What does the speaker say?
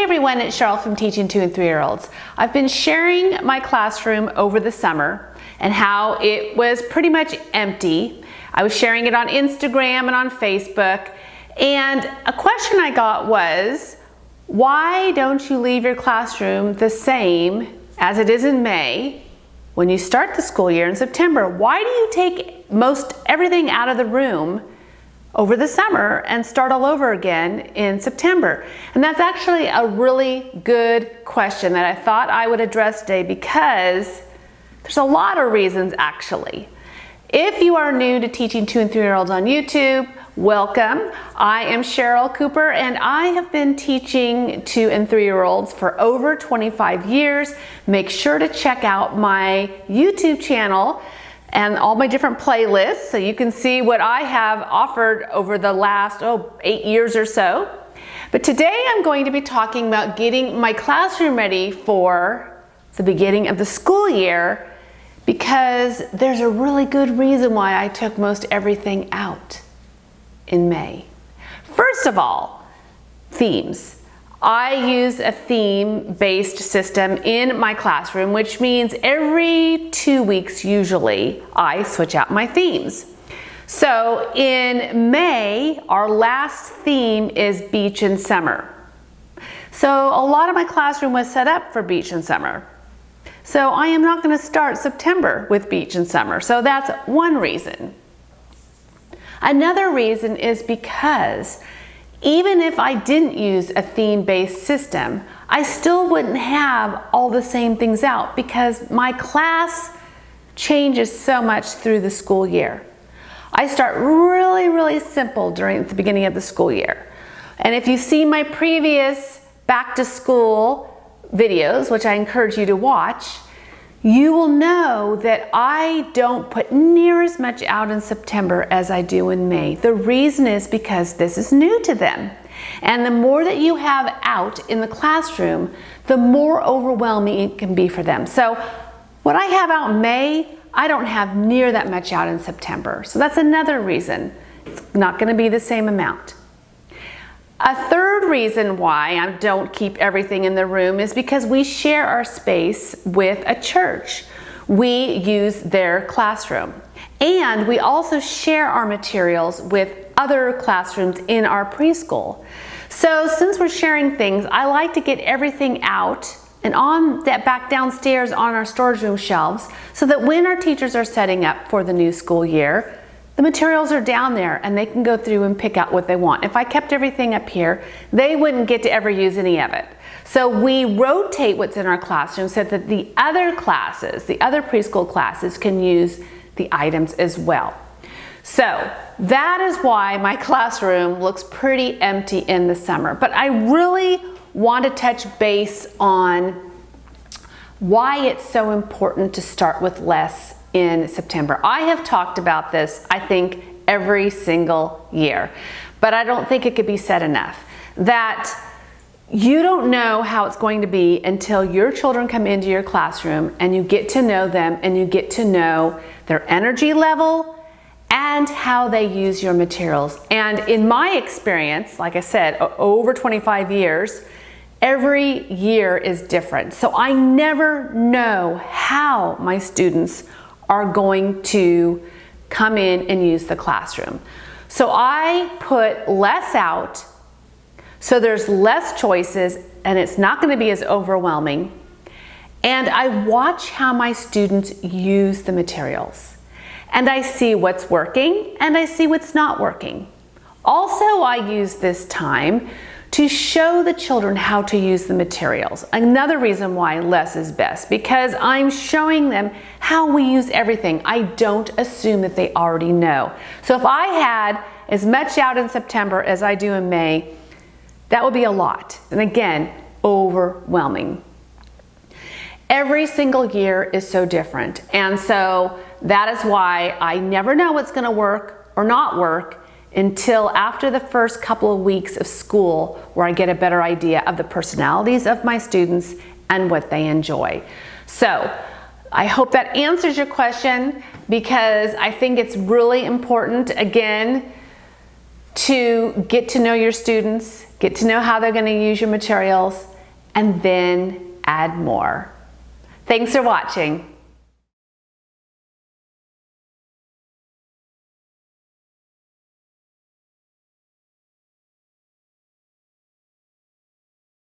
everyone, it's Cheryl from Teaching 2 and 3-year-olds. I've been sharing my classroom over the summer and how it was pretty much empty. I was sharing it on Instagram and on Facebook, and a question I got was, why don't you leave your classroom the same as it is in May when you start the school year in September? Why do you take most everything out of the room over the summer and start all over again in September? And that's actually a really good question that I thought I would address today, because there's a lot of reasons actually. If you are new to Teaching 2 and 3-year-olds on YouTube, welcome. I am Cheryl Cooper, and I have been teaching 2 and 3-year-olds for over 25 years. Make sure to check out my YouTube channel and all my different playlists so you can see what I have offered over the last 8 years or so. But today I'm going to be talking about getting my classroom ready for the beginning of the school year, because there's a really good reason why I took most everything out in May. First of all, themes. I use a theme-based system in my classroom, which means every 2 weeks usually I switch out my themes. So in May, our last theme is beach and summer. So a lot of my classroom was set up for beach and summer. So I am not going to start September with beach and summer. So that's one reason. Another reason is because even if I didn't use a theme-based system, I still wouldn't have all the same things out, because my class changes so much through the school year. I start really simple during the beginning of the school year. And if you've seen my previous back to school videos, which I encourage you to watch, you will know that I don't put near as much out in September as I do in May. The reason is because this is new to them. And the more that you have out in the classroom, the more overwhelming it can be for them. So what I have out in May, I don't have near that much out in September. So that's another reason. It's not going to be the same amount. A third reason why I don't keep everything in the room is because we share our space with a church. We use their classroom. And we also share our materials with other classrooms in our preschool. So since we're sharing things, I like to get everything out and on that back downstairs on our storage room shelves, so that when our teachers are setting up for the new school year, the materials are down there and they can go through and pick out what they want. If I kept everything up here, they wouldn't get to ever use any of it. So we rotate what's in our classroom so that the other classes, the other preschool classes, can use the items as well. So that is why my classroom looks pretty empty in the summer. But I really want to touch base on why it's so important to start with less in September. I have talked about this, I think, every single year, but I don't think it could be said enough that you don't know how it's going to be until your children come into your classroom and you get to know them and you get to know their energy level and how they use your materials. And in my experience, like I said, over 25 years, every year is different. So I never know how my students are going to come in and use the classroom. So I put less out, so there's less choices and it's not going to be as overwhelming. And I watch how my students use the materials. And I see what's working and I see what's not working. Also, I use this time to show the children how to use the materials. Another reason why less is best, because I'm showing them how we use everything. I don't assume that they already know. So if I had as much out in September as I do in May, that would be a lot. And again, overwhelming. Every single year is so different. And so that is why I never know what's gonna work or not work until after the first couple of weeks of school, where I get a better idea of the personalities of my students and what they enjoy. So I hope that answers your question, because I think it's really important, again, to get to know your students, get to know how they're going to use your materials, and then add more. Thanks for watching.